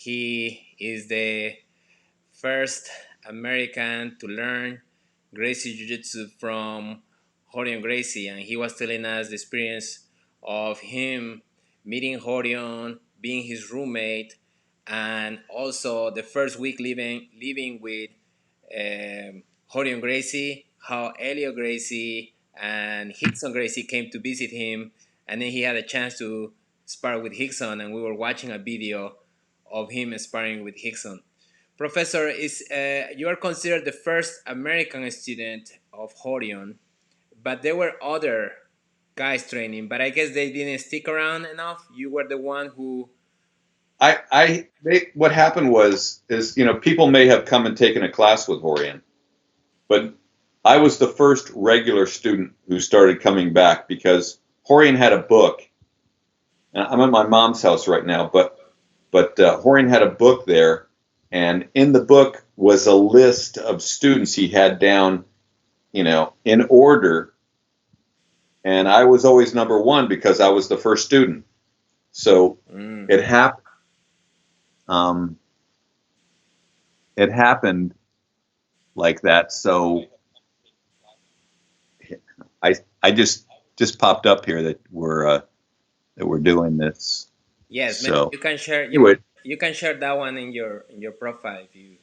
He is the first American to learn Gracie Jiu-Jitsu from Rorion Gracie, and he was telling us the experience of him meeting Rorion, being his roommate, and also the first week living with Rorion Gracie, how Elio Gracie and Hickson Gracie came to visit him, and then he had a chance to spar with Hickson, and we were watching a video of him sparring with Hickson. Professor, is you are considered the first American student of Horion, but there were other guys training, but I guess they didn't stick around enough. You were the one who. What happened is, people may have come and taken a class with Horian, but I was the first regular student who started coming back because Horian had a book. And I'm at my mom's house right now, but Horian had a book there, and in the book was a list of students he had down, in order, and I was always number one because I was the first student. So it happened. Um, it happened like that. So I just popped up here that we're doing this. Yes, maybe So you can share. anyway, You can share that one in your profile if you.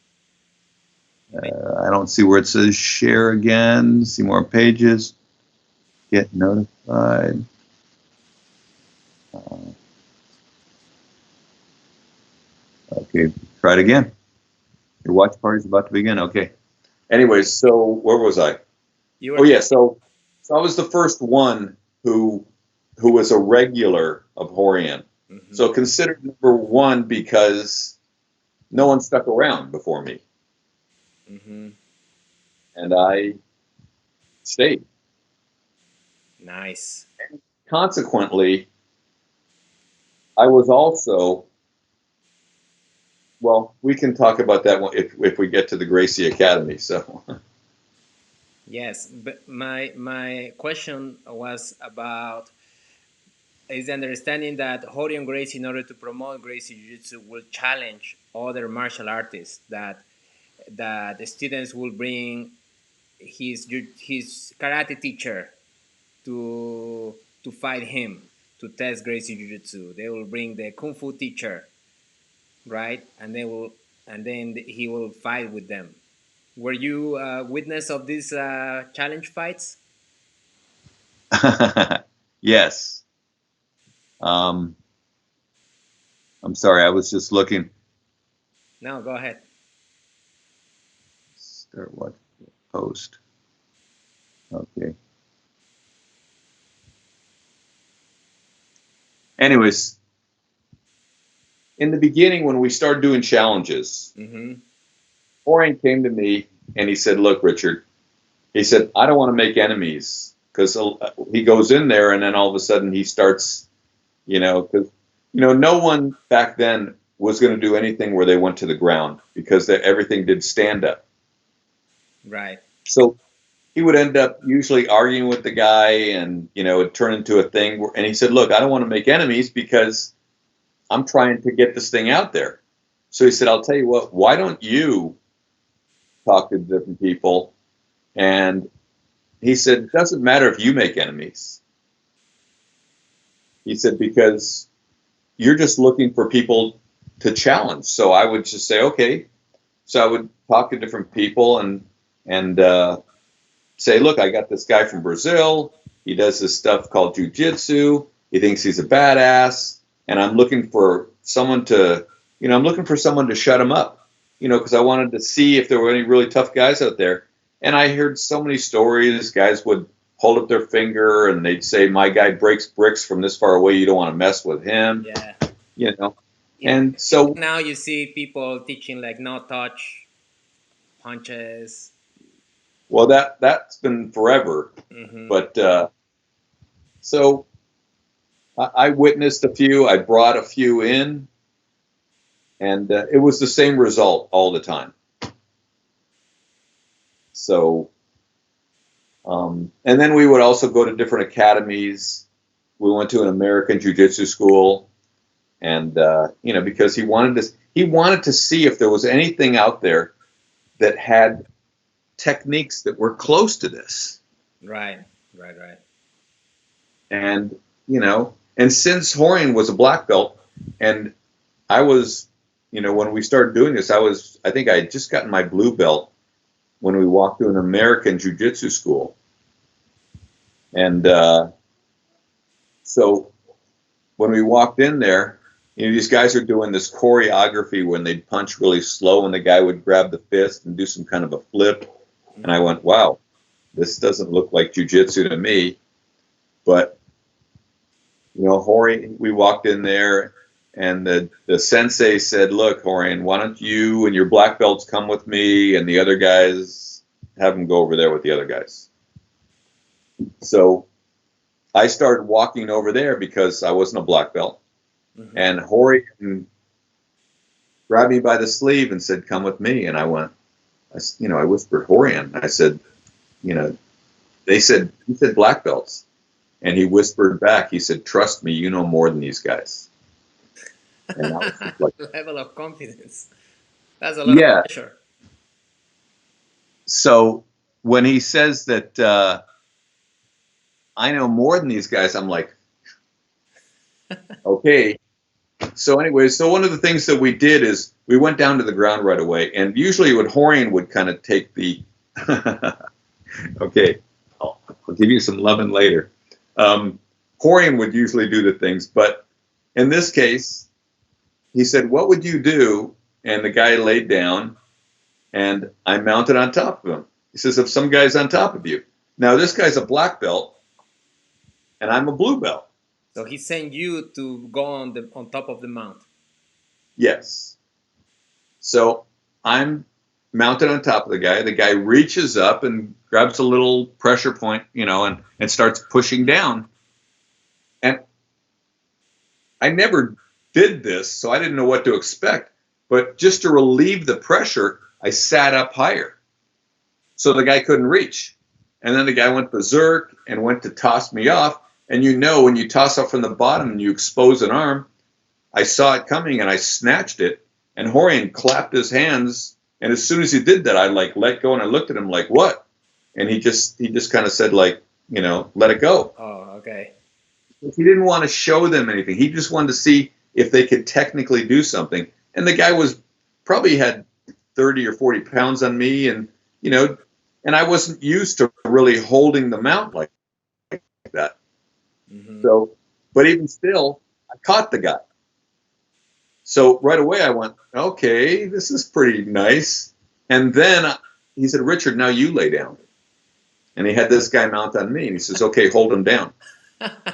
I don't see where it says share again. See more pages. Get notified. Okay, try it again. Your watch party is about to begin. Okay. Anyways, so where was I? You Oh were. yeah, so I was the first one who was a regular of Horian. Mm-hmm. So considered number one because no one stuck around before me, Mm-hmm. and I stayed. Nice. Consequently, I was also, well, we can talk about that one if we get to the Gracie Academy. So Yes, but my question was about is the understanding that Rorion Gracie, in order to promote Gracie Jiu-Jitsu, will challenge other martial artists that the students will bring his karate teacher to fight him to test Gracie Jiu-Jitsu. They will bring the kung fu teacher, right? And then he will fight with them. Were you a witness of these challenge fights? yes, um, I'm sorry, I was just looking. No, go ahead. Start what post? Okay. Anyways, in the beginning when we started doing challenges, Mm-hmm. Orion came to me and he said, "Look, Richard," he said, "I don't want to make enemies because he goes in there and then all of a sudden he starts, because no one back then was going to do anything where they went to the ground because everything did stand up. Right. So he would end up usually arguing with the guy, and it'd turn into a thing. And he said, "Look, I don't want to make enemies because I'm trying to get this thing out there." So he said, "I'll tell you what. Why don't you talk to different people?" And he said, "It doesn't matter if you make enemies." He said, "Because you're just looking for people to challenge." So I would just say, "Okay." So I would talk to different people and say, "Look, I got this guy from Brazil. He does this stuff called jujitsu. He thinks he's a badass, and I'm looking for someone to shut him up, because I wanted to see if there were any really tough guys out there." And I heard so many stories. Guys would hold up their finger and they'd say, "My guy breaks bricks from this far away. You don't want to mess with him," Yeah. you know. Even, And even so, now you see people teaching like no touch punches. well, that's been forever. Mm-hmm. But so I witnessed a few. I brought a few in, and it was the same result all the time. So, and then we would also go to different academies. We went to an American Jiu-Jitsu school, and because he wanted to see if there was anything out there that had techniques that were close to this. Right, right, right. And and since Rorion was a black belt, and I was, when we started doing this, I think I had just gotten my blue belt when we walked to an American Jiu-Jitsu school. And so when we walked in there, these guys are doing this choreography when they'd punch really slow and the guy would grab the fist and do some kind of a flip. And I went, wow, this doesn't look like jiu-jitsu to me. But, Rorion, we walked in there and the sensei said, look, Rorion, why don't you and your black belts come with me and the other guys, have them go over there with the other guys. So I started walking over there because I wasn't a black belt. Mm-hmm. And Rorion grabbed me by the sleeve and said, come with me. And I went, I whispered, Rorion. I said, he said black belts. And he whispered back, he said, trust me, you know more than these guys. And I was just like, level of confidence. That's a lot of pressure. So when he says that I know more than these guys, I'm like, okay. So anyway, one of the things that we did is we went down to the ground right away. And usually Rorion would kind of take the, okay, I'll give you some loving later. Rorion would usually do the things, but in this case, he said, what would you do? And the guy laid down and I mounted on top of him. He says, if some guy's on top of you. Now this guy's a black belt and I'm a blue belt. So he sent you to go on top of the mount. Yes. So I'm mounted on top of the guy. The guy reaches up and grabs a little pressure point, and starts pushing down. And I never did this, so I didn't know what to expect. But just to relieve the pressure, I sat up higher so the guy couldn't reach. And then the guy went berserk and went to toss me off. And when you toss up from the bottom and you expose an arm, I saw it coming and I snatched it. And Rorion clapped his hands. And as soon as he did that, I let go and I looked at him like, what? And he just kind of said let it go. Oh, okay. He didn't want to show them anything. He just wanted to see if they could technically do something. And the guy probably had 30 or 40 pounds on me. And, and I wasn't used to really holding the mount like that. Mm-hmm. So, but even still, I caught the guy. So right away I went, okay, this is pretty nice. And then he said, Richard, now you lay down. And he had this guy mount on me. And he says, okay, hold him down.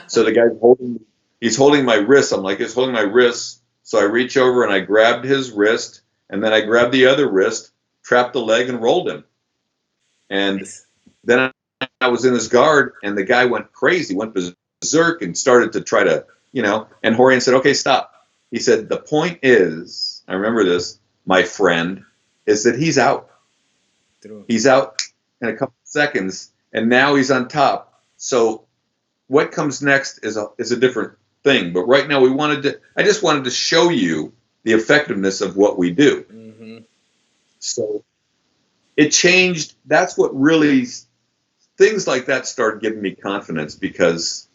So the guy's holding my wrist. I'm like, he's holding my wrist. So I reach over and I grabbed his wrist. And then I grabbed the other wrist, trapped the leg and rolled him. And then I was in his guard and the guy went crazy, went berserk and started to try to, and Rorion said, okay, stop. He said, the point is, I remember this, my friend, is that he's out. True. He's out in a couple of seconds and now he's on top. So what comes next is a different thing. But right now I just wanted to show you the effectiveness of what we do. Mm-hmm. So it changed. That's what really, things like that started giving me confidence because,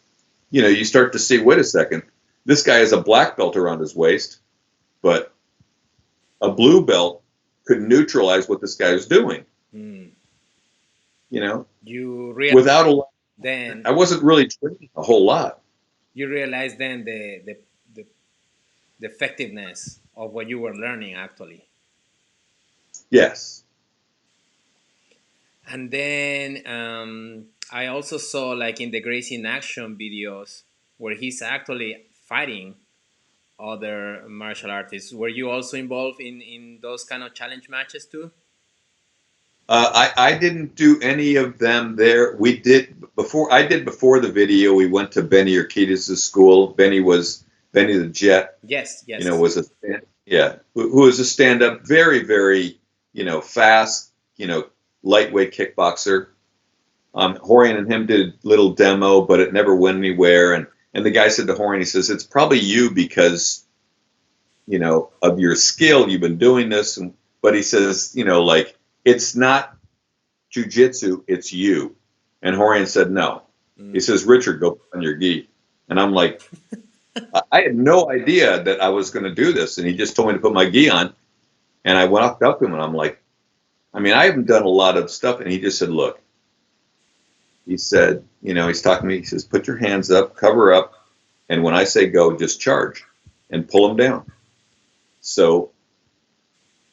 you start to see, wait a second, this guy has a black belt around his waist, but a blue belt could neutralize what this guy is doing. Mm. You realize without a lot. Then I wasn't really training a whole lot. You realize then the effectiveness of what you were learning actually. Yes. And then I also saw in the Gracie in Action videos where he's actually fighting other martial artists. Were you also involved in those kind of challenge matches too? I didn't do any of them there. We did before the video. We went to Benny Urquidez's school. Benny the Jet. Yes. Who was a stand-up, very, very, fast, lightweight kickboxer. Rorion and him did a little demo, but it never went anywhere. And the guy said to Rorion, he says, it's probably you because of your skill. You've been doing this, but he says, like, it's not jujitsu, it's you. And Rorion said, no. He says, Richard, go put on your gi. And I'm like, I had no idea that I was going to do this. And he just told me to put my gi on. And I went up to him and I'm like, I haven't done a lot of stuff. And he just said, look, he said, he's talking to me. He says, put your hands up, cover up. And when I say go, just charge and pull them down. So,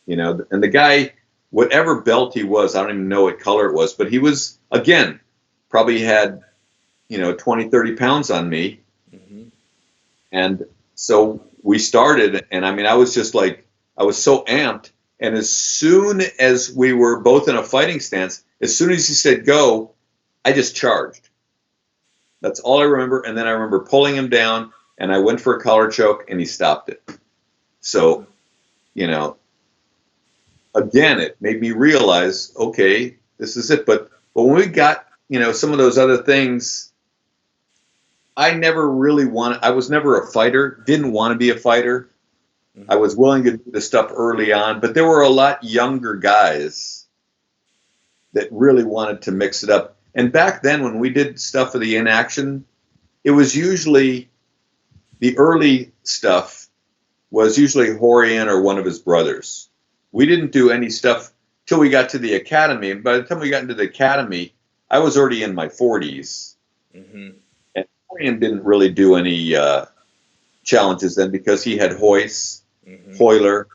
and the guy, whatever belt he was, I don't even know what color it was, but he was, again, probably had, 20, 30 pounds on me. Mm-hmm. And so we started, and I was just like, I was so amped. And as soon as we were both in a fighting stance, as soon as he said go, I just charged. That's all I remember. And then I remember pulling him down, and I went for a collar choke, and he stopped it. So, again, it made me realize, okay, this is it. But when we got, some of those other things, I was never a fighter, didn't want to be a fighter. Mm-hmm. I was willing to do the stuff early on, but there were a lot younger guys that really wanted to mix it up. And back then, when we did stuff for the inaction, it was usually, the early stuff was usually Rorion or one of his brothers. We didn't do any stuff till we got to the academy. And by the time we got into the academy, I was already in my 40s. Mm-hmm. And Rorion didn't really do any challenges then because he had Hoyce, mm-hmm. Hoyler,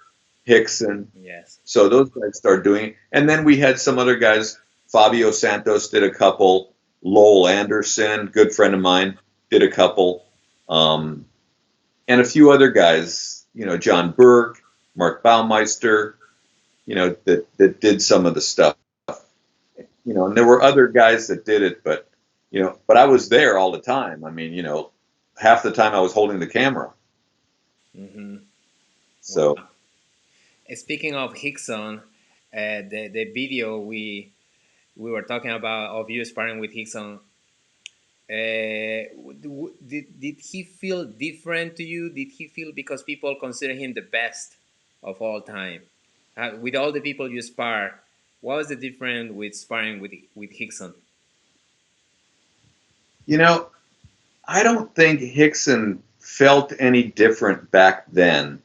Hickson. Yes. So those guys started doing it. And then we had some other guys. Fabio Santos did a couple. Lowell Anderson, good friend of mine, did a couple. And a few other guys, John Burke, Mark Baumeister, that did some of the stuff. And there were other guys that did it, but I was there all the time. Half the time I was holding the camera. Mm-hmm. So, wow. Speaking of Hickson, the video we were talking about of you sparring with Hickson, did he feel different to you? Did he feel, because people consider him the best of all time? With all the people you spar, what was the difference with sparring with Hickson? I don't think Hickson felt any different back then,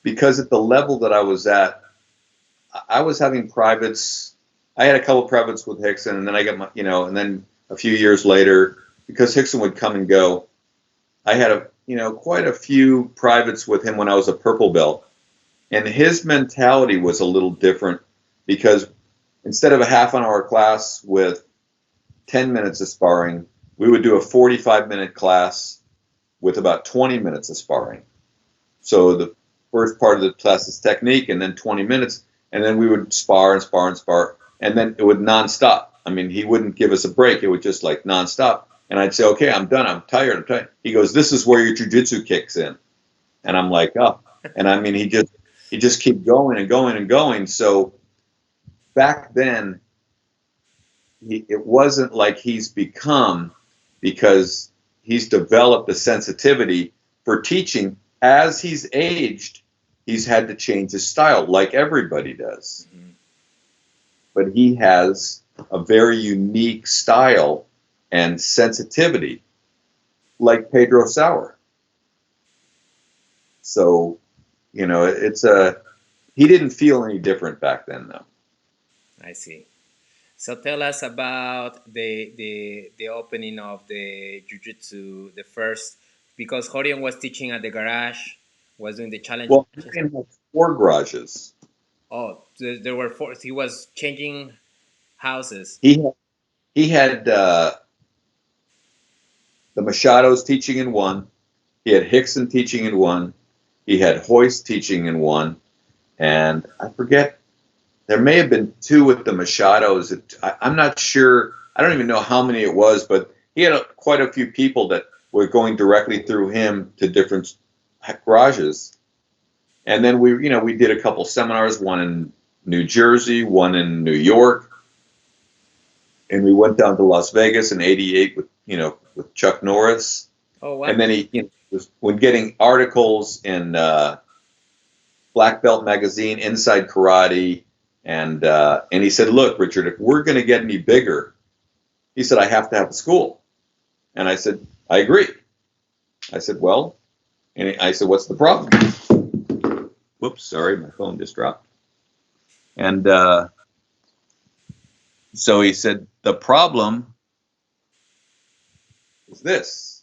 because at the level that I was at, I was having privates. I had a couple of privates with Hickson, and then I got my, and then a few years later, because Hickson would come and go, I had quite a few privates with him when I was a purple belt. And his mentality was a little different, because instead of a half-an-hour class with 10 minutes of sparring, we would do a 45-minute class with about 20 minutes of sparring. So the first part of the class is technique, and then 20 minutes, and then we would spar and spar and spar, and then it would nonstop. He wouldn't give us a break. It would just like nonstop. And I'd say, okay, I'm done. I'm tired. He goes, this is where your jiu-jitsu kicks in. And I'm like, oh. And he just keep going and going and going. So back then, it wasn't like he's become, because he's developed a sensitivity for teaching. As he's aged, he's had to change his style, like everybody does. Mm-hmm. But he has a very unique style and sensitivity, like Pedro Sauer. So, he didn't feel any different back then, though. I see. So tell us about the opening of the jiu-jitsu, the first, because Rorion was teaching at the garage, was doing the challenge. Well, he had 4 garages. Oh, there were 4. He was changing houses. He had the Machados teaching in one. He had Hickson teaching in one. He had Hoyce teaching in one. And I forget, there may have been 2 with the Machados. I'm not sure. I don't even know how many it was, but he had quite a few people that were going directly through him to different garages. And then we did a couple seminars, one in New Jersey, one in New York. And we went down to Las Vegas in '88 with Chuck Norris. Oh, wow. And then he was when getting articles in Black Belt magazine, Inside Karate, and he said, "Look, Richard, if we're going to get any bigger," he said, "I have to have a school." And I said, "I agree." I said, "Well," and I said, "What's the problem?" Whoops, sorry, my phone just dropped. And so he said, "The problem is this: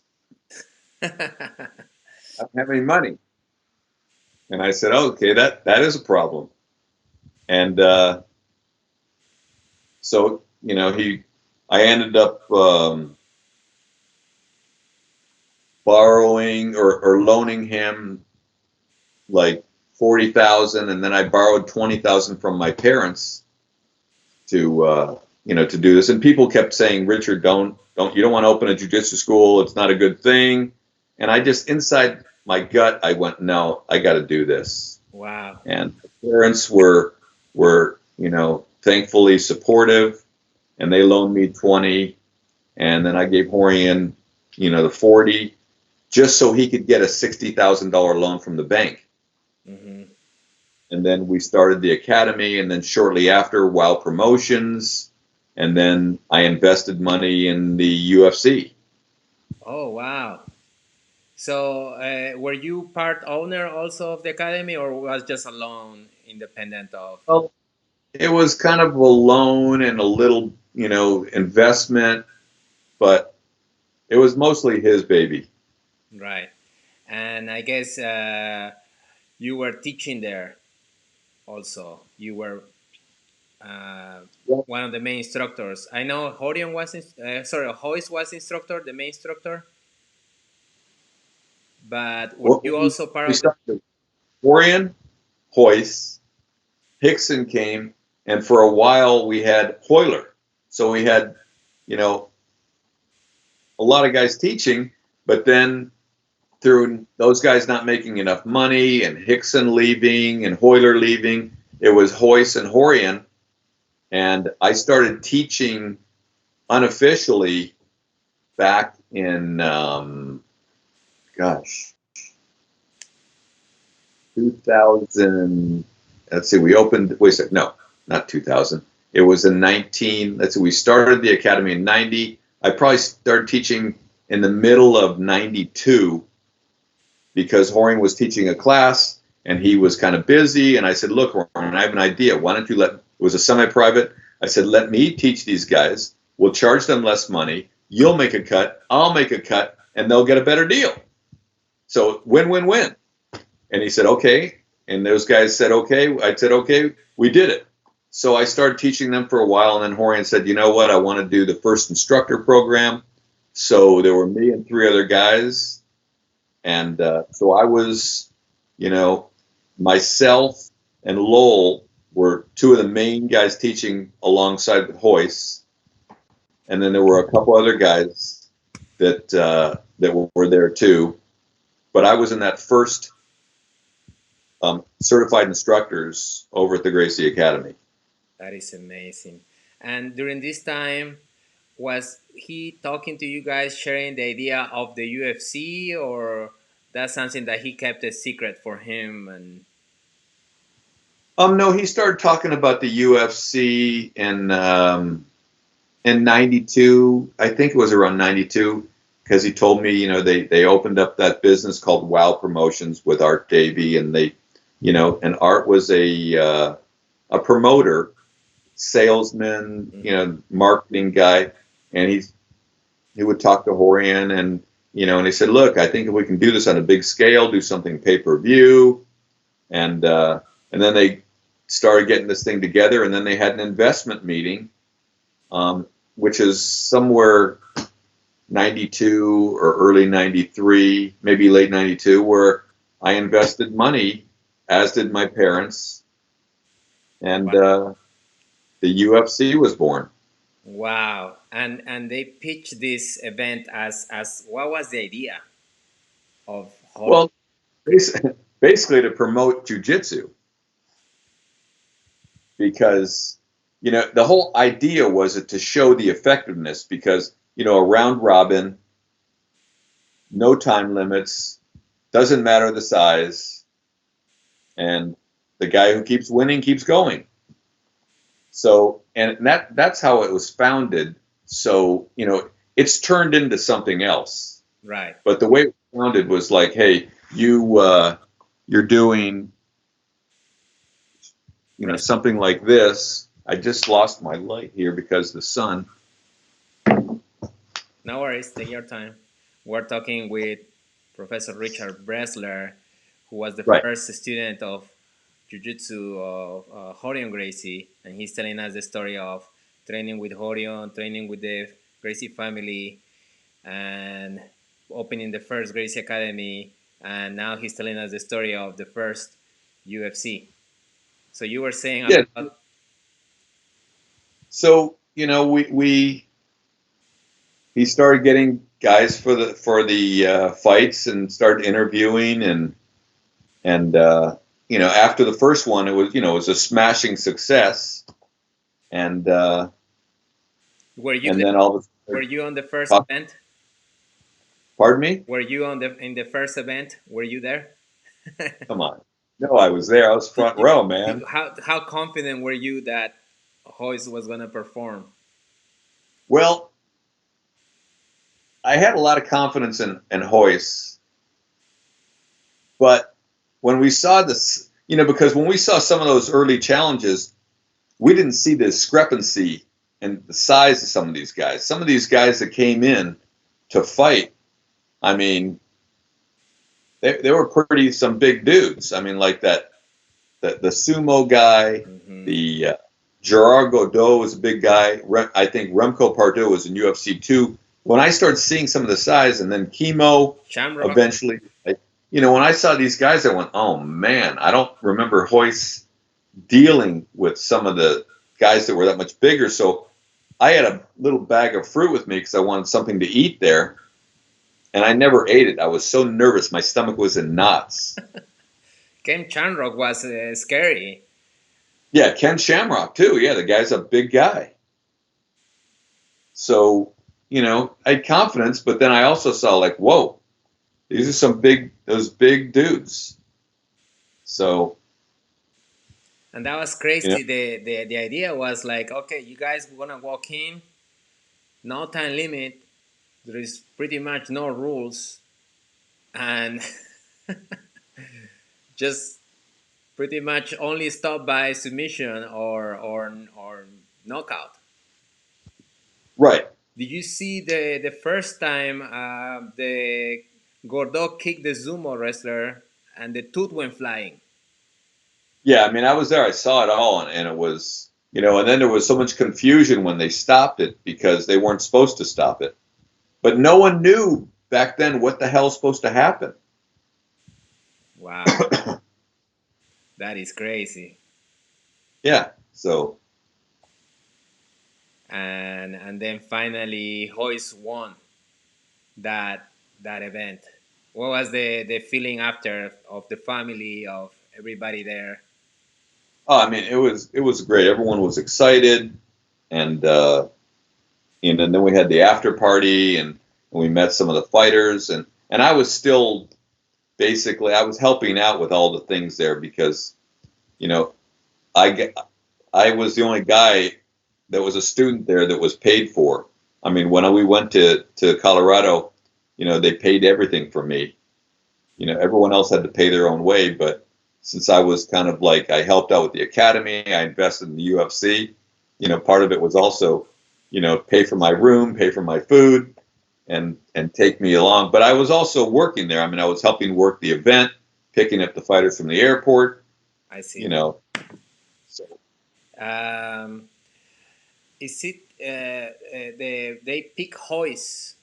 I don't have any money." And I said, oh, "Okay, that is a problem." And so I ended up borrowing or loaning him like 40,000, and then I borrowed 20,000 from my parents to to do this. And people kept saying, "Richard, you don't want to open a jiu-jitsu school. It's not a good thing." And I just, inside my gut, I went, "No, I got to do this." Wow. And my parents were thankfully supportive, and they loaned me 20, and then I gave Rorion the 40, just so he could get a $60,000 loan from the bank. Mm-hmm. And then we started the academy, and then shortly after, Wow Promotions, and then I invested money in the UFC. Oh, wow. So, were you part owner also of the academy, or was just a loan independent of? Well, it was kind of a loan and a little, investment, but it was mostly his baby. Right. And I guess you were teaching there also. You were Yep. one of the main instructors. I know Horion was, Hoist was instructor, the main instructor. But were Well, you also part we of the? started Rorion, Hoist, Hickson came, and for a while we had Hoyler. So we had, a lot of guys teaching, but then through those guys not making enough money and Hickson leaving and Hoyler leaving, it was Hoist and Rorion. And I started teaching unofficially back in, 2000. Let's see, we opened, wait a second, no, not 2000. It was in 19, let's see, we started the academy in 90. I probably started teaching in the middle of 92 because Rorion was teaching a class and he was kind of busy. And I said, "Look, Rorion, I have an idea. Why don't you it was a semi-private. I said, let me teach these guys. We'll charge them less money. You'll make a cut. I'll make a cut, and they'll get a better deal. So win-win-win." And he said, "Okay." And those guys said, "Okay." I said, "Okay." We did it. So I started teaching them for a while, and then Rorion said, "You know what? I want to do the first instructor program." So there were me and 3 other guys. And so I was, myself and Lowell were 2 of the main guys teaching alongside with Hoist. And then there were a couple other guys that were there too. But I was in that first certified instructors over at the Gracie Academy. That is amazing. And during this time, was he talking to you guys, sharing the idea of the UFC, or that's something that he kept a secret for him? And No, he started talking about the UFC in 92. I think it was around 92, because he told me, they opened up that business called Wow Promotions with Art Davey, and and Art was a promoter, salesman, marketing guy, and he would talk to Rorion, and he said, "Look, I think if we can do this on a big scale, do something pay-per-view," and then they started getting this thing together, and then they had an investment meeting, which is somewhere 92 or early 93, maybe late 92, where I invested money, as did my parents, and wow, the UFC was born. wow. And they pitched this event as what was the idea of how? Well, basically to promote jiu-jitsu, because the whole idea was to show the effectiveness, because a round robin, no time limits, doesn't matter the size, and the guy who keeps winning keeps going. So, and that's how it was founded. So, it's turned into something else. Right. But the way it was founded was like, hey, you're doing, Right. something like this. I just lost my light here because the sun. No worries. Take your time. We're talking with Professor Richard Bresler, who was the Right. first student of Jiu-Jitsu of Rorion Gracie, and he's telling us the story of training with Rorion, training with the Gracie family, and opening the first Gracie Academy. And now he's telling us the story of the first UFC. So you were saying Yeah. about So, he started getting guys for the fights and started interviewing and after the first one it was a smashing success and were you and there? then all of a Were sudden, you on the first event? pardon me? Were you on the first event? Were you there? Come on. No, I was there. I was front row, man. How confident were you that Hoist was gonna perform? Well, I had a lot of confidence in Hoyce, but when we saw this, because when we saw some of those early challenges, we didn't see the discrepancy in the size of some of these guys. Some of these guys that came in to fight, I mean, they were some big dudes. I mean, like the sumo guy, Mm-hmm. the Gerard Godot was a big guy. I think Remco Pardo was in UFC 2. When I started seeing some of the size, and then Chemo Shamrock. eventually, when I saw these guys, I went, oh man, I don't remember Hoyce dealing with some of the guys that were that much bigger. So I had a little bag of fruit with me because I wanted something to eat there. And I never ate it. I was so nervous. My stomach was in knots. Ken Shamrock was scary. Yeah, Ken Shamrock, too. Yeah, the guy's a big guy. So, I had confidence, but then I also saw, like, whoa, these are those big dudes. So. And that was crazy. The idea was like, okay, you guys wanna walk in, no time limit. There is pretty much no rules, and just pretty much only stop by submission or knockout. Right. Did you see the first time the Gordo kicked the sumo wrestler and the tooth went flying? Yeah, I mean, I was there. I saw it all, and it was, and then there was so much confusion when they stopped it because they weren't supposed to stop it. But no one knew back then what the hell's supposed to happen. Wow, that is crazy. Yeah. So. And then finally, Hoist won that event. What was the feeling after of the family of everybody there? Oh, I mean, it was great. Everyone was excited, and and then we had the after party, and we met some of the fighters, and I was still basically I was helping out with all the things there because, I I was the only guy that was a student there that was paid for. I mean, when we went to Colorado, they paid everything for me. Everyone else had to pay their own way, but since I was kind of like I helped out with the academy, I invested in the UFC. Part of it was also, pay for my room, pay for my food, and take me along. But I was also working there. I mean, I was helping work the event, picking up the fighters from the airport. I see. So. Um, is it they pick Hoist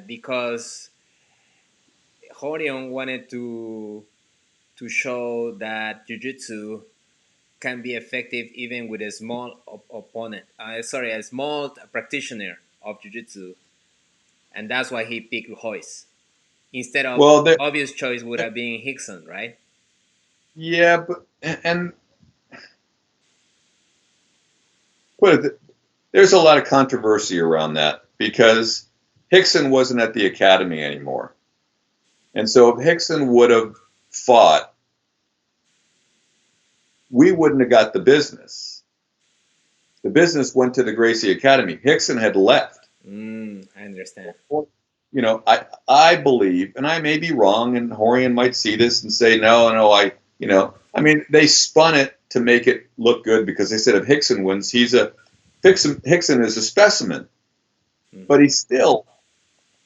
because Horion wanted to show that Jiu-Jitsu can be effective even with a small opponent. Sorry, a small practitioner of Jiu-Jitsu, and that's why he picked Hoist instead of Well, obvious choice would have been Hickson, right? yeah, but but there's a lot of controversy around that because Hickson wasn't at the academy anymore, and so if Hickson would have fought, we wouldn't have got the business. The business went to the Gracie Academy. Hickson had left. I understand. You know, I believe, and I may be wrong, and Rorion might see this and say, no, I mean, they spun it to make it look good because they said if Hickson wins, Hickson is a specimen, but he's still,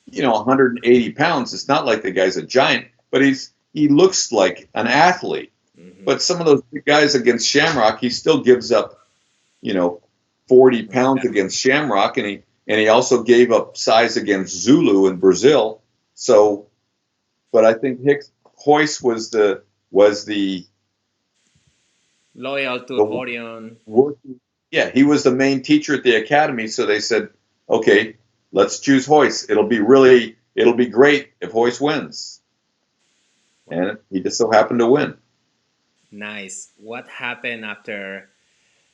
180 pounds. It's not like the guy's a giant, but he looks like an athlete. But some of those big guys against Shamrock, he still gives up, 40 pounds against Shamrock, and he also gave up size against Zulu in Brazil. So, but I think Hoist was the loyal to Rorion. Yeah, he was the main teacher at the academy. So they said, okay, let's choose Hoist. It'll be great if Hoist wins. And he just so happened to win. Nice. What happened after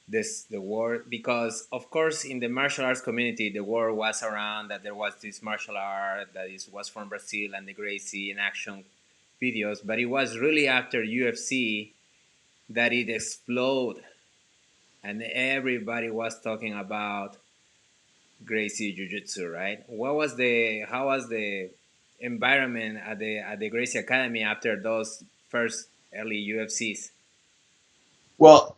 the war? Because of course in the martial arts community the war was around, that there was this martial art that was from Brazil and the Gracie in action videos, but it was really after UFC that it exploded and everybody was talking about Gracie Jiu-Jitsu, right? How was the environment at the Gracie Academy after those first early UFCs? Well,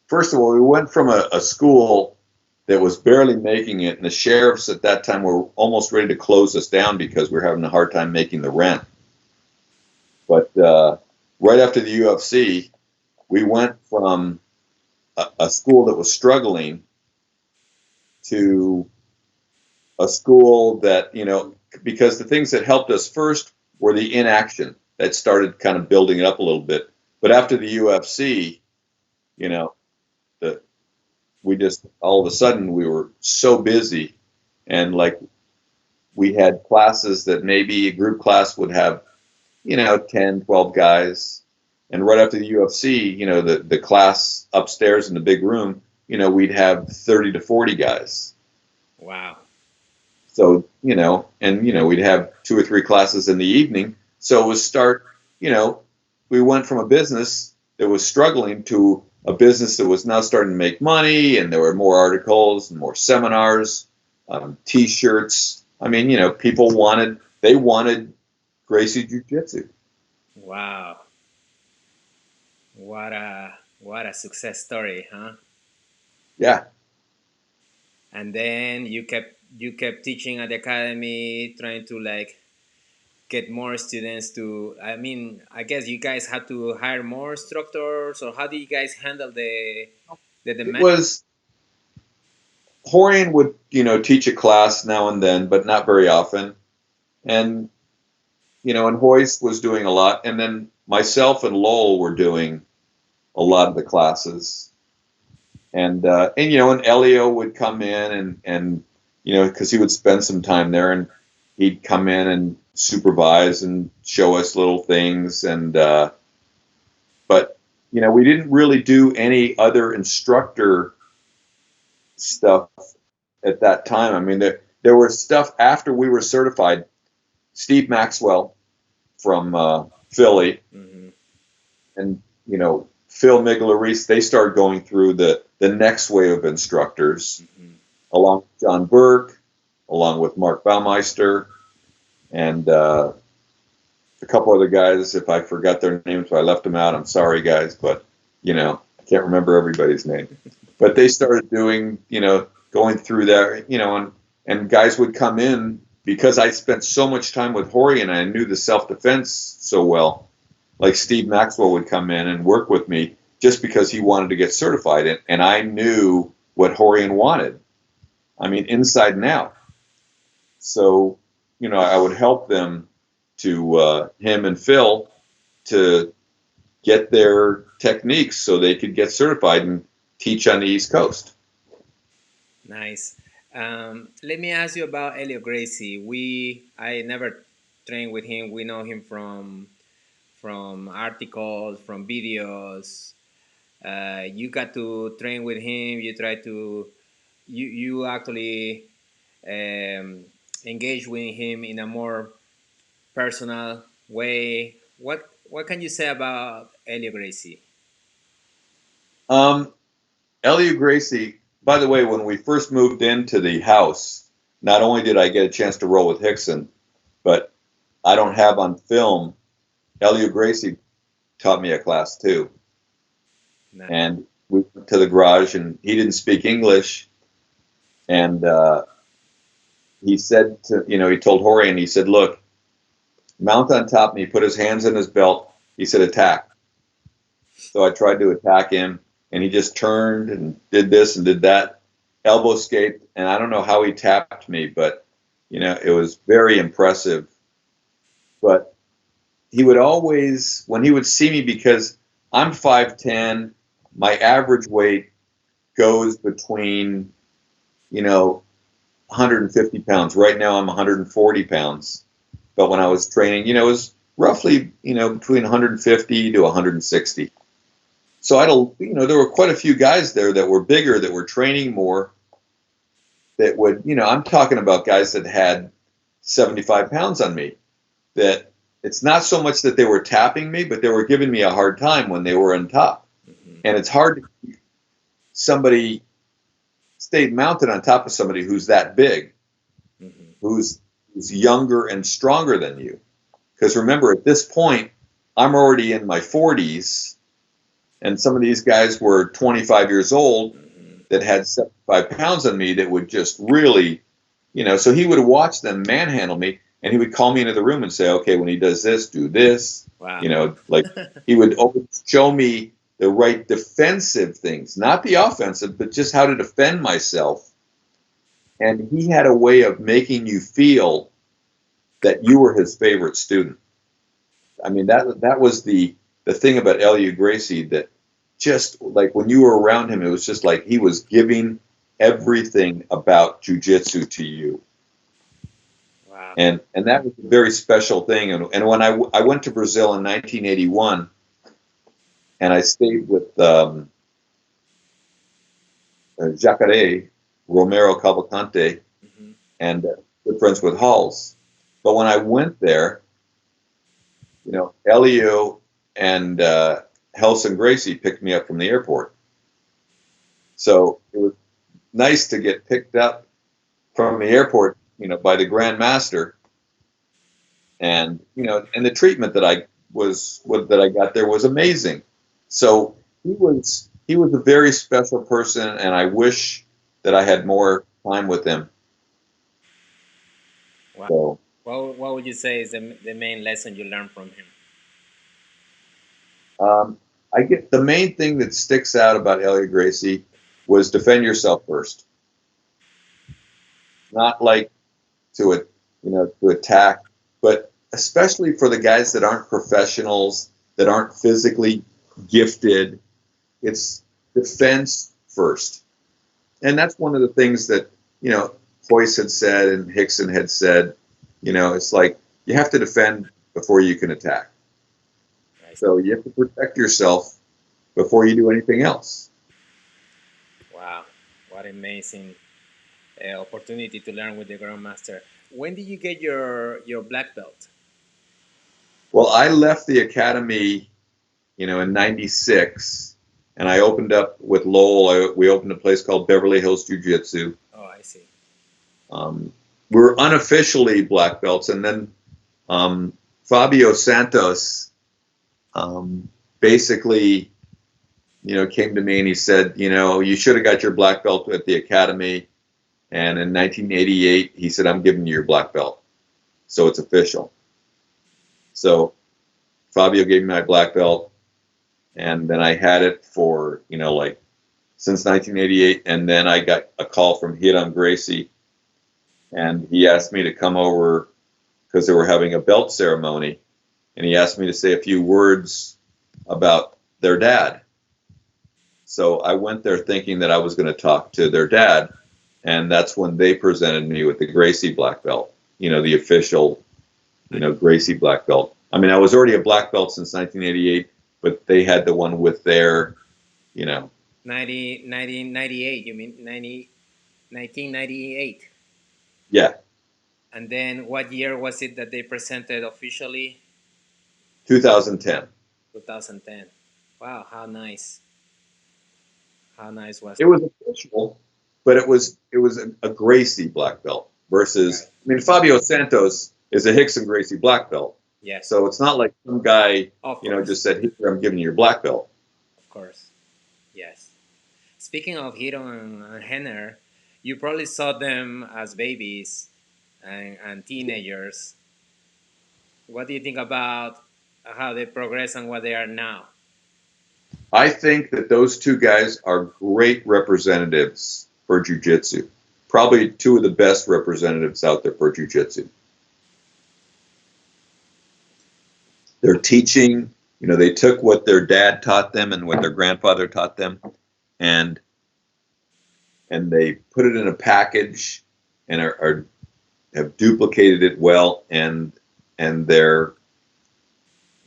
first of all, we went from a school that was barely making it, and the sheriffs at that time were almost ready to close us down because we were having a hard time making the rent. But right after the UFC, we went from a school that was struggling to a school that, because the things that helped us first were the inaction that started kind of building it up a little bit. But after the UFC, we just, all of a sudden, we were so busy, and like we had classes that maybe a group class would have, 10, 12 guys. And right after the UFC, the class upstairs in the big room, we'd have 30 to 40 guys. Wow. So, we'd have 2 or 3 classes in the evening. So it was we went from a business that was struggling to a business that was now starting to make money, and there were more articles and more seminars, T-shirts. I mean, people wanted Gracie Jiu-Jitsu. Wow. What a success story, huh? Yeah. And then you kept teaching at the academy, trying to like get more students to. I mean, I guess you guys had to hire more instructors, or how do you guys handle the demand? It was Rorion would, teach a class now and then, but not very often. And and Hoist was doing a lot, and then myself and Lowell were doing a lot of the classes. And Elio would come in and because he would spend some time there, and he'd come in and supervise and show us little things. And but we didn't really do any other instructor stuff at that time. I mean, there was stuff after we were certified. Steve Maxwell from Philly, and Phil Migler-Reese, they started going through the next wave of instructors, along with John Burke, along with Mark Baumeister, and a couple other guys. If I forgot their names, if I left them out, I'm sorry, guys, but I can't remember everybody's name. But they started doing, going through there, and guys would come in because I spent so much time with Rorion and I knew the self-defense so well. Like Steve Maxwell would come in and work with me just because he wanted to get certified, and I knew what Rorion wanted. I mean, inside and out. So, I would help them him and Phil, to get their techniques so they could get certified and teach on the East Coast. Nice. Let me ask you about Elio Gracie. I never trained with him. We know him from articles, from videos. You got to train with him. You try to you actually engage with him in a more personal way. What can you say about Elio Gracie? Um, Elio Gracie, by the way, when we first moved into the house, not only did I get a chance to roll with Hickson, but I don't have on film, Elio Gracie taught me a class too. Nice. And we went to the garage and he didn't speak English. And he said he told Rorion, he said, look, mount on top of me, put his hands in his belt. He said, attack. So I tried to attack him and he just turned and did this and did that, elbow escaped. And I don't know how he tapped me, but, it was very impressive. But he would always, when he would see me, because I'm 5'10", my average weight goes between, 150 pounds. Right now I'm 140 pounds. But when I was training, it was roughly, between 150 to 160. So there were quite a few guys there that were bigger, that were training more, that would, I'm talking about guys that had 75 pounds on me, that it's not so much that they were tapping me, but they were giving me a hard time when they were on top. Mm-hmm. And it's hard to keep somebody stayed mounted on top of somebody who's that big, Mm-hmm. who's younger and stronger than you. Because remember, at this point, I'm already in my 40s, and some of these guys were 25 years old that had 75 pounds on me that would just really, so he would watch them manhandle me, and he would call me into the room and say, okay, when he does this, do this. Wow. Like he would always show me the right defensive things, not the offensive, but just how to defend myself. And he had a way of making you feel that you were his favorite student. I mean, that was the thing about Elio Gracie, that just like when you were around him, it was just like he was giving everything about jiu-jitsu to you. Wow. And that was a very special thing. And when I went to Brazil in 1981, and I stayed with Jacare, Romero Cavalcante, Mm-hmm. and good friends with Halls. But when I went there, Elio and Helson Gracie picked me up from the airport. So it was nice to get picked up from the airport, by the Grand Master, and and the treatment that I got there was amazing. So he was a very special person, and I wish that I had more time with him. Wow. So What would you say is the main lesson you learned from him? I get the main thing that sticks out about Elliot Gracie was defend yourself first, not like to attack, but especially for the guys that aren't professionals, that aren't physically gifted, it's defense first. And that's one of the things that, Hoyce had said and Hickson had said, it's like you have to defend before you can attack. So you have to protect yourself before you do anything else. Wow, what amazing opportunity to learn with the Grandmaster. When did you get your black belt? Well, I left the academy, in 96, and I opened up with Lowell. We opened a place called Beverly Hills Jiu-Jitsu. Oh, I see. We're unofficially black belts, and then Fabio Santos basically, came to me and he said, you should have got your black belt at the academy. And in 1988, he said, I'm giving you your black belt, so it's official. So Fabio gave me my black belt, and then I had it for, since 1988. And then I got a call from Rorion Gracie, and he asked me to come over because they were having a belt ceremony, and he asked me to say a few words about their dad. So I went there thinking that I was going to talk to their dad, and that's when they presented me with the Gracie black belt, the official, Gracie black belt. I mean, I was already a black belt since 1988, but they had the one with their, 1998, you mean 1998? Yeah. And then what year was it that they presented officially? 2010. 2010. Wow, how nice. How nice was It it? was official, but it was a Gracie black belt Right. versus. I mean, Fabio Santos is a Hickson Gracie black belt, Yes. so it's not like some guy Of course. just said, "Here, I'm giving you your black belt." Of course. Yes. Speaking of Hiro and Henner, you probably saw them as babies and teenagers. What do you think about how they progress and what they are now? I think that those two guys are great representatives for jiu-jitsu. Probably two of the best representatives out there for jiu-jitsu. They're teaching, they took what their dad taught them and what their grandfather taught them, and they put it in a package and have duplicated it well, and you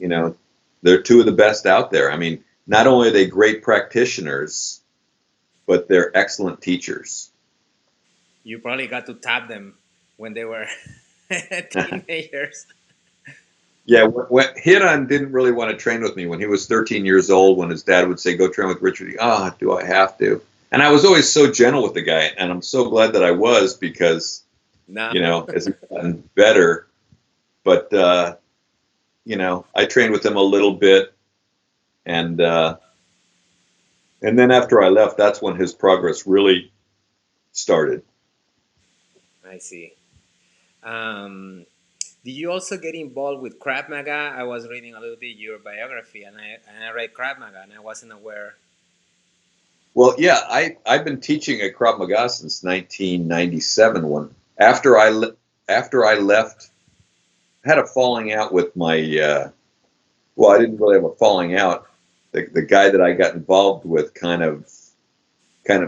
know they're two of the best out there. I mean, not only are they great practitioners, but they're excellent teachers. You probably got to tap them when they were teenagers. Yeah, Hiran didn't really want to train with me when he was 13 years old. When his dad would say, "Go train with Richard," do I have to? And I was always so gentle with the guy, and I'm so glad that I was because No. as he's gotten better. But I trained with him a little bit, and then after I left, that's when his progress really started. I see. Um, did you also get involved with Krav Maga? I was reading a little bit your biography, and I read Krav Maga, and I wasn't aware. Well, yeah, I've been teaching at Krav Maga since 1997. When after I left, I had a falling out with my well, I didn't really have a falling out. The guy that I got involved with kind of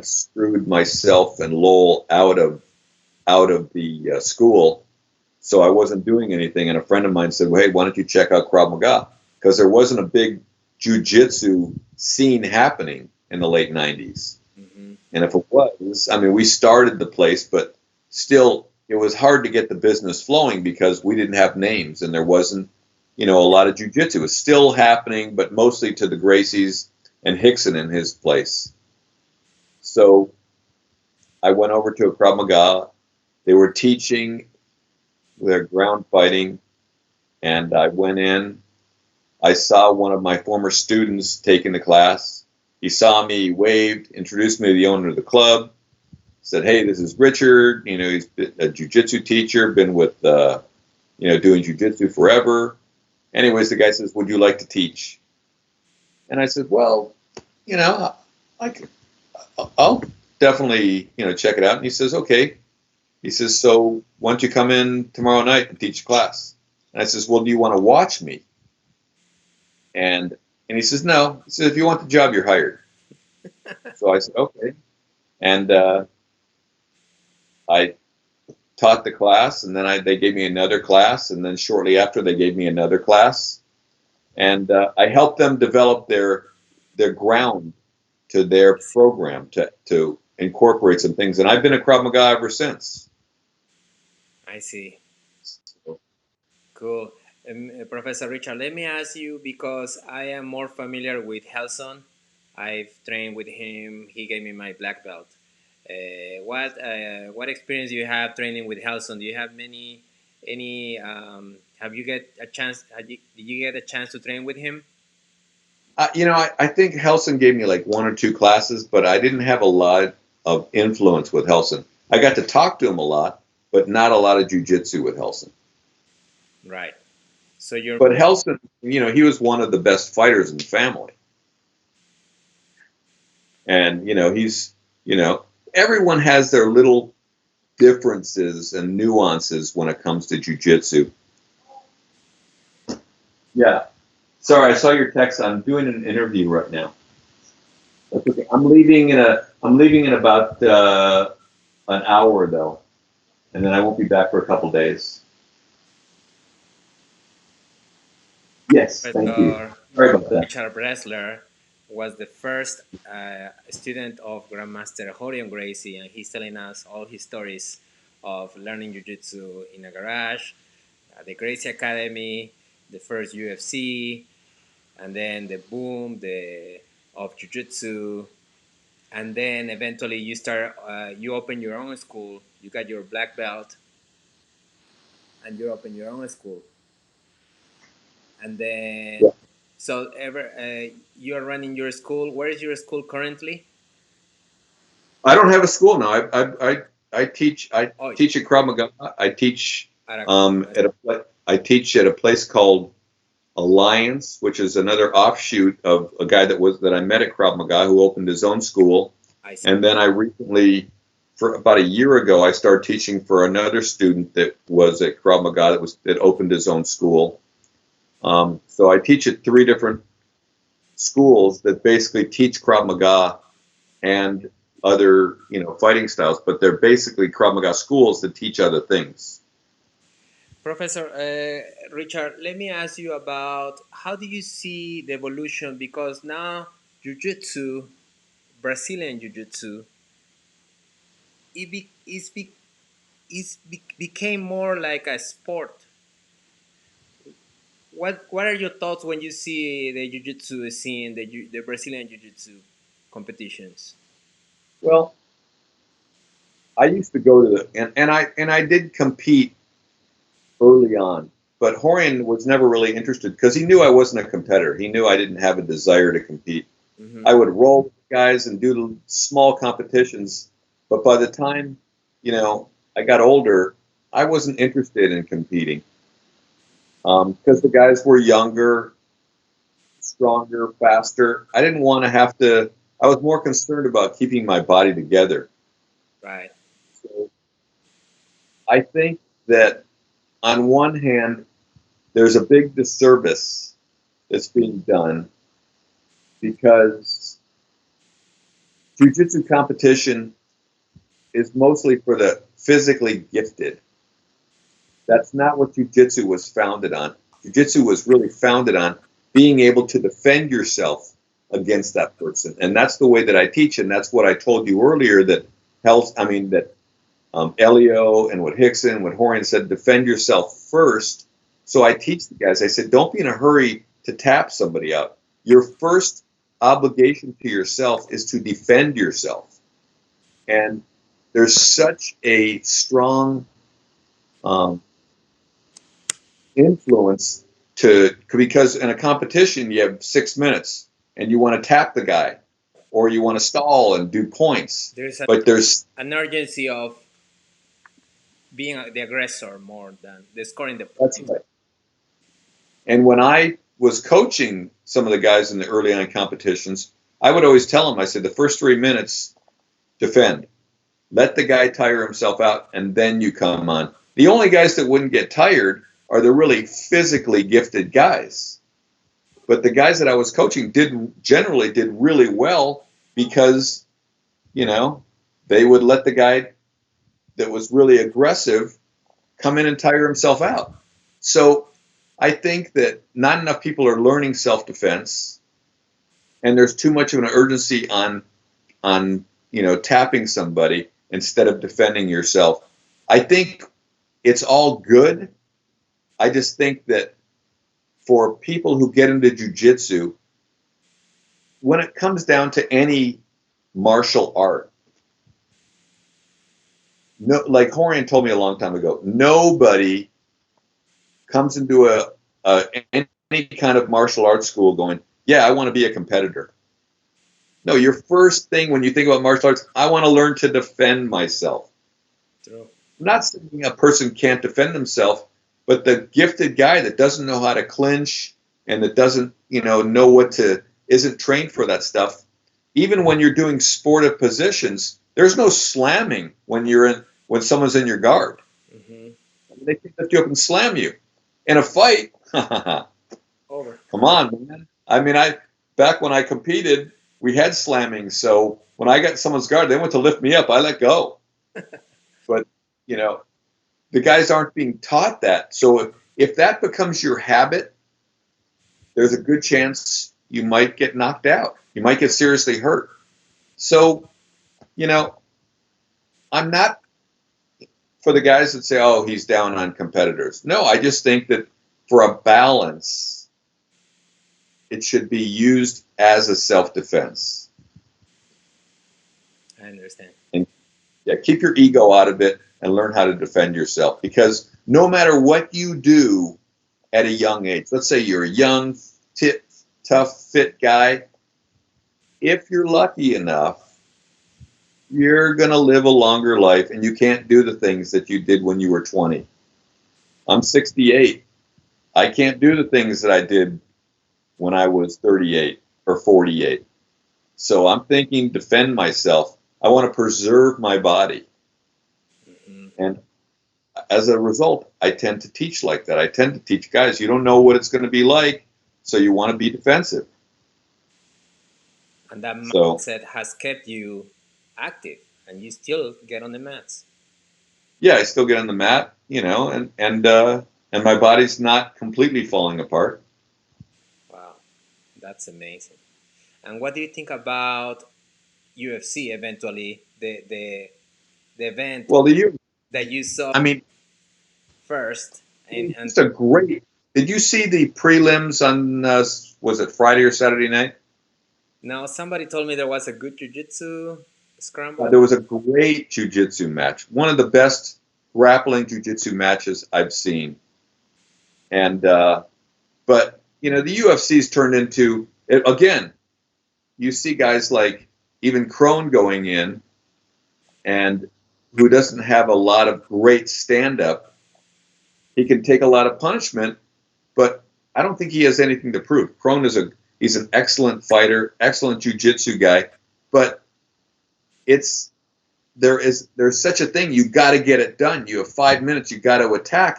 screwed myself and Lowell out of the school, so I wasn't doing anything. And a friend of mine said, "Well, hey, why don't you check out Krav Maga?" Because there wasn't a big jujitsu scene happening in the late '90s. Hmm. And if it was, I mean, we started the place, but still, it was hard to get the business flowing because we didn't have names and there wasn't, a lot of jujitsu. It was still happening, but mostly to the Gracies and Hickson in his place. So I went over to a Krav Maga. They were teaching their ground fighting, and I went in. I saw one of my former students taking the class. He saw me, he waved, introduced me to the owner of the club, said, "Hey, this is Richard. He's a jiu-jitsu teacher, been with, doing jiu-jitsu forever." Anyways, the guy says, "Would you like to teach?" And I said, "Well, I will definitely, check it out." And he says, "Okay." He says, "So why don't you come in tomorrow night and teach class?" And I says, "Well, do you want to watch me?" And he says, "No." He says, "If you want the job, you're hired." So I said, "Okay." And I taught the class, and then they gave me another class, and then shortly after they gave me another class, and I helped them develop their ground to their program to incorporate some things, and I've been a Krav Maga ever since. I see. So, Cool. Professor Richard, let me ask you because I am more familiar with Helson. I've trained with him. He gave me my black belt. What experience do you have training with Helson? Do you have any have you get a chance? Did you get a chance to train with him? I think Helson gave me like one or two classes, but I didn't have a lot of influence with Helson. I got to talk to him a lot, but not a lot of jujitsu with Helson. Right. So you're But Helson, he was one of the best fighters in the family. And, everyone has their little differences and nuances when it comes to jujitsu. Yeah. Sorry, I saw your text. I'm doing an interview right now. That's okay. I'm leaving in about an hour though, and then I won't be back for a couple days. Yes, thank you. Professor Sorry about that. Richard Bresler was the first student of Grandmaster Rorion Gracie, and he's telling us all his stories of learning Jiu-Jitsu in a garage, the Gracie Academy, the first UFC, and then the boom of Jiu-Jitsu. and then eventually you start. You open your own school. You got your black belt, and you open your own school, and then Yeah. so ever you are running your school. Where is your school currently? I don't have a school now. I teach Oh, at Krav Maga. I teach at I teach at a place called Alliance, which is another offshoot of a guy that I met at Krav Maga who opened his own school. I see. And then I recently, for about a year ago, I started teaching for another student that was at Krav Maga that opened his own school. So I teach at three different schools that basically teach Krav Maga and other fighting styles, but they're basically Krav Maga schools that teach other things. Professor Richard, let me ask you about how do you see the evolution, because now Jiu-Jitsu, Brazilian Jiu-Jitsu, became more like a sport. What are your thoughts when you see the Jiu-Jitsu scene, the Brazilian Jiu-Jitsu competitions? Well, I used to go to and I did compete early on, but Horian was never really interested because he knew I wasn't a competitor. He knew I didn't have a desire to compete. Mm-hmm. I would roll with guys and do the small competitions, but by the time, I got older, I wasn't interested in competing because the guys were younger, stronger, faster. I didn't want to have to. I was more concerned about keeping my body together. Right. So I think that on one hand, there's a big disservice that's being done because jiu-jitsu competition is mostly for the physically gifted. That's not what jiu-jitsu was founded on. Jiu-jitsu was really founded on being able to defend yourself against that person, and that's the way that I teach. And that's what I told you earlier that Elio and what Hickson, what Horian said, defend yourself first. So I teach the guys. I said, don't be in a hurry to tap somebody out. Your first obligation to yourself is to defend yourself. And there's such a strong influence because in a competition you have 6 minutes and you want to tap the guy or you want to stall and do points. There's But there's an urgency of being the aggressor more than the scoring the that's point. right. And when I was coaching some of the guys in the early on competitions, I would always tell them, I said, the first 3 minutes, defend. Let the guy tire himself out, and then you come on. The only guys that wouldn't get tired are the really physically gifted guys. But the guys that I was coaching generally did really well because, they would let the guy that was really aggressive come in and tire himself out. So I think that not enough people are learning self-defense, and there's too much of an urgency on tapping somebody instead of defending yourself. I think it's all good. I just think that for people who get into jiu-jitsu, when it comes down to any martial art, no, like Horian told me a long time ago, nobody comes into any kind of martial arts school going, yeah, I want to be a competitor. No, your first thing when you think about martial arts, I want to learn to defend myself. True. I'm not saying a person can't defend himself, but the gifted guy that doesn't know how to clinch and that doesn't, isn't trained for that stuff, even when you're doing sportive positions, there's no slamming when someone's in your guard. Mm-hmm. They can lift you up and slam you. In a fight, Over. come on, man. I mean, back when I competed, we had slamming. So when I got someone's guard, they went to lift me up. I let go. But, the guys aren't being taught that. So if that becomes your habit, there's a good chance you might get knocked out. You might get seriously hurt. So, I'm not for the guys that say, oh, he's down on competitors. No, I just think that for a balance, it should be used as a self-defense. I understand. And yeah, keep your ego out of it and learn how to defend yourself. Because no matter what you do at a young age, let's say you're a young, tough, fit guy, if you're lucky enough, you're going to live a longer life and you can't do the things that you did when you were 20. I'm 68. I can't do the things that I did when I was 38 or 48. So I'm thinking defend myself. I want to preserve my body. Mm-hmm. And as a result, I tend to teach like that. I tend to teach guys, you don't know what it's going to be like, so you want to be defensive. And that So, mindset has kept you active, and you still get on the mats. yeah, I still get on the mat, and my body's not completely falling apart. Wow, that's amazing. And what do you think about UFC eventually, the event Well, that you saw I mean, first, and it's a great. Did you see the prelims on, was it Friday or Saturday night? now somebody told me there was a good jiu-jitsu scramble. There was a great jiu-jitsu match, one of the best grappling jiu-jitsu matches I've seen. And but the UFC's turned into again. You see guys like even Crone going in, and who doesn't have a lot of great stand-up. He can take a lot of punishment, but I don't think he has anything to prove. Crone he's an excellent fighter, excellent jiu-jitsu guy, but there's such a thing. You got to get it done. You have 5 minutes. You got to attack,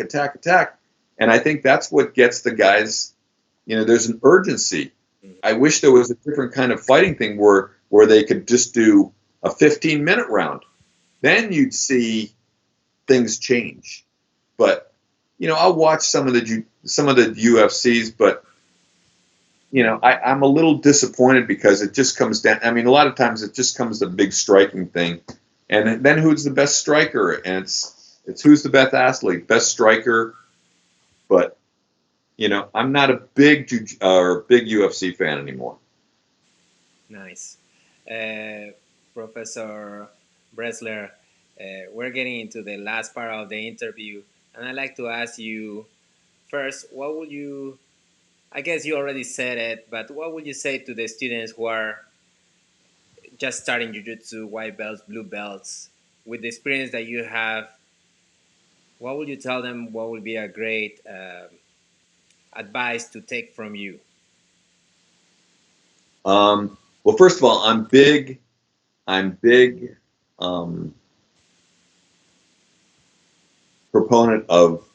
and I think that's what gets the guys. There's an urgency. I wish there was a different kind of fighting thing where they could just do a 15-minute round. Then you'd see things change. But I'll watch some of the UFCs, but I'm a little disappointed because it just comes down. I mean, a lot of times it just comes to a big striking thing, and then who's the best striker, and it's who's the best athlete, best striker. But I'm not a big UFC fan anymore. Nice. Professor Bresler, we're getting into the last part of the interview, and I'd like to ask you first, what would you, I guess you already said it, but what would you say to the students who are just starting jiu-jitsu, white belts, blue belts, with the experience that you have? What would you tell them? What would be a great advice to take from you? Well, first of all, I'm big. Proponent of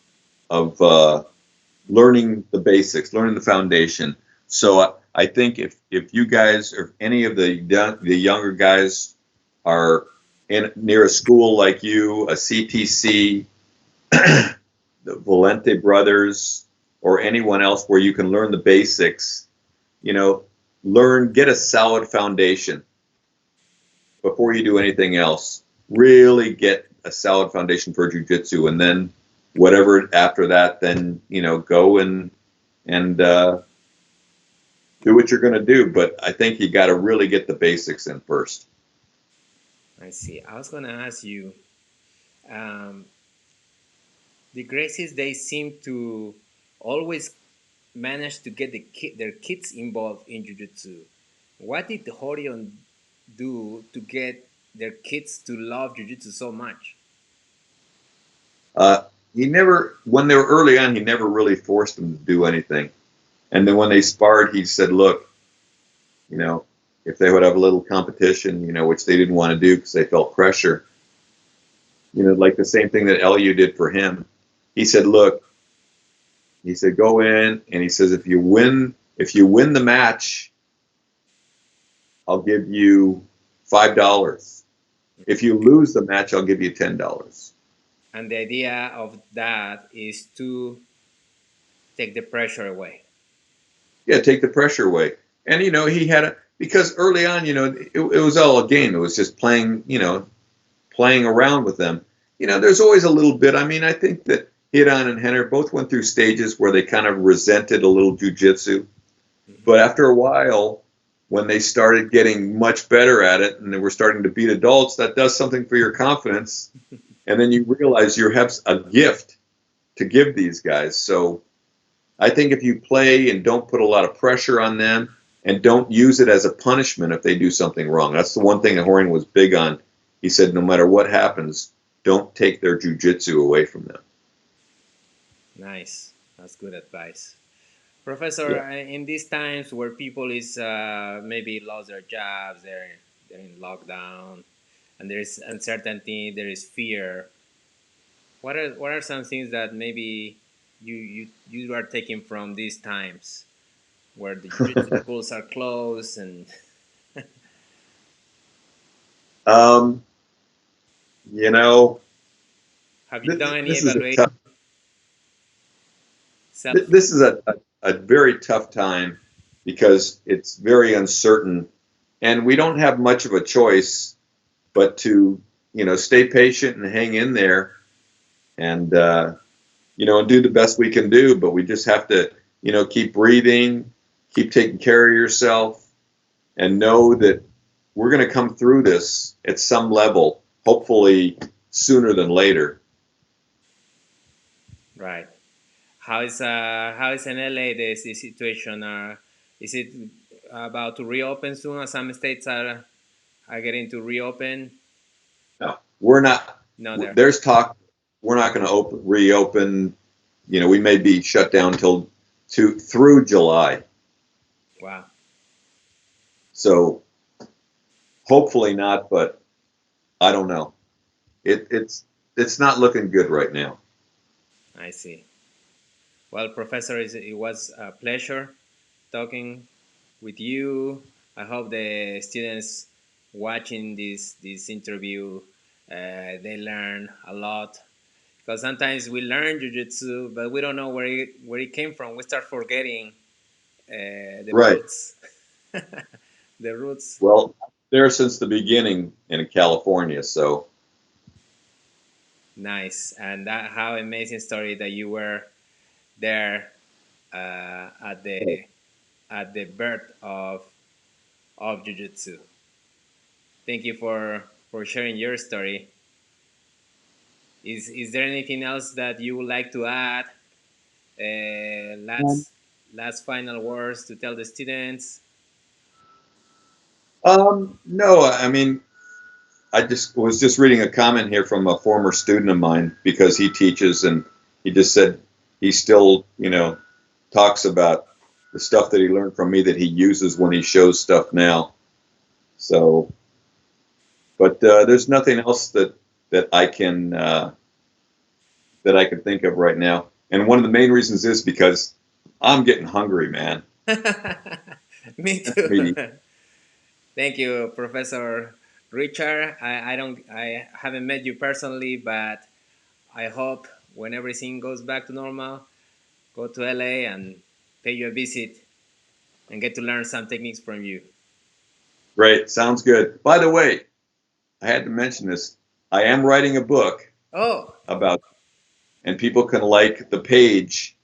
learning the basics, learning the foundation. So I think if you guys or any of the younger guys are near a school like you, a CTC, the Valente brothers, or anyone else where you can learn the basics, get a solid foundation before you do anything else. Really get a solid foundation for jiu-jitsu, and then whatever after that, then go and do what you're going to do. But I think you got to really get the basics in first. I see. I was going to ask you, um, the Gracies, they seem to always manage to get their kids involved in jiu-jitsu. What did Rorion do to get their kids to love jiu-jitsu so much? He never, when they were early on, he never really forced them to do anything. And then when they sparred, he said, look, if they would have a little competition, which they didn't want to do because they felt pressure, like the same thing that LU did for him. He said, look, go in, and he says, if you win the match, I'll give you $5. If you lose the match, I'll give you $10. And the idea of that is to take the pressure away. Yeah, take the pressure away. And he had because early on, it was all a game. It was just playing around with them. There's always a little bit. I mean, I think that Hiran and Henner both went through stages where they kind of resented a little jiu-jitsu. But after a while, when they started getting much better at it and they were starting to beat adults, that does something for your confidence. And then you realize you have a gift to give these guys. So I think if you play and don't put a lot of pressure on them and don't use it as a punishment if they do something wrong. That's the one thing that Rorion was big on. He said, no matter what happens, don't take their jiu-jitsu away from them. Nice. That's good advice. Professor, Yeah. in these times where people is maybe lost their jobs, they're in lockdown, and there is uncertainty, there is fear. What are some things that maybe you are taking from these times where the jiu-jitsu schools are closed and um, you know, have you done any this is a evaluation tough. self? This is a very tough time because it's very uncertain, and we don't have much of a choice but to stay patient and hang in there, and and do the best we can do. But we just have to keep breathing, keep taking care of yourself, and know that we're going to come through this at some level, hopefully sooner than later. Right. How is in LA the situation? Is it about to reopen soon? Or some states are getting to reopen. No, we're not. No, there. There's talk. We're not going to reopen. We may be shut down through July. Wow. So hopefully not, but I don't know. It's not looking good right now. I see. Well, Professor, it was a pleasure talking with you. I hope the students watching this interview they learn a lot because sometimes we learn jujitsu, but we don't know where it came from. We start forgetting the Right. roots. The roots. Well, there since the beginning in California, so Nice, and that how amazing story that you were there at the birth of jiu-jitsu. Thank you for sharing your story. Is there anything else that you would like to add? um, Last final words to tell the students. no, I mean, I just was just reading a comment here from a former student of mine because he teaches, and he just said he still, talks about the stuff that he learned from me that he uses when he shows stuff now. So, but there's nothing else that I can that I can think of right now. And one of the main reasons is because I'm getting hungry, man. Me I too. mean, Thank you, Professor Richard. I haven't met you personally, but I hope when everything goes back to normal, go to LA and pay you a visit and get to learn some techniques from you. great, sounds good. By the way, I had to mention this. I am writing a book Oh, about, and people can like the page,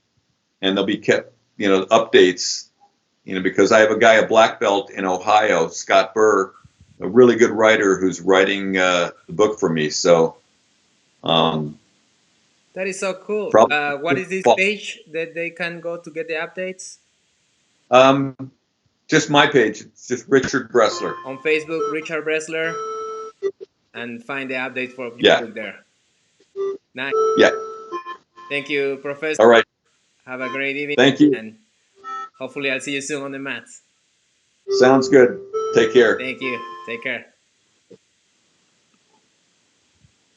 and they'll be kept, updates, because I have a guy, a black belt in Ohio, Scott Burr, a really good writer who's writing the book for me. So, that is so cool. probably, What is this page that they can go to get the updates? um, just my page. It's just Richard Bresler. On Facebook, Richard Bresler, and find the update for your Yeah, book there. Nice. yeah. Thank you, Professor. All right. Have a great evening, Thank you. and hopefully I'll see you soon on the mats. Sounds good. Take care. Thank you. Take care.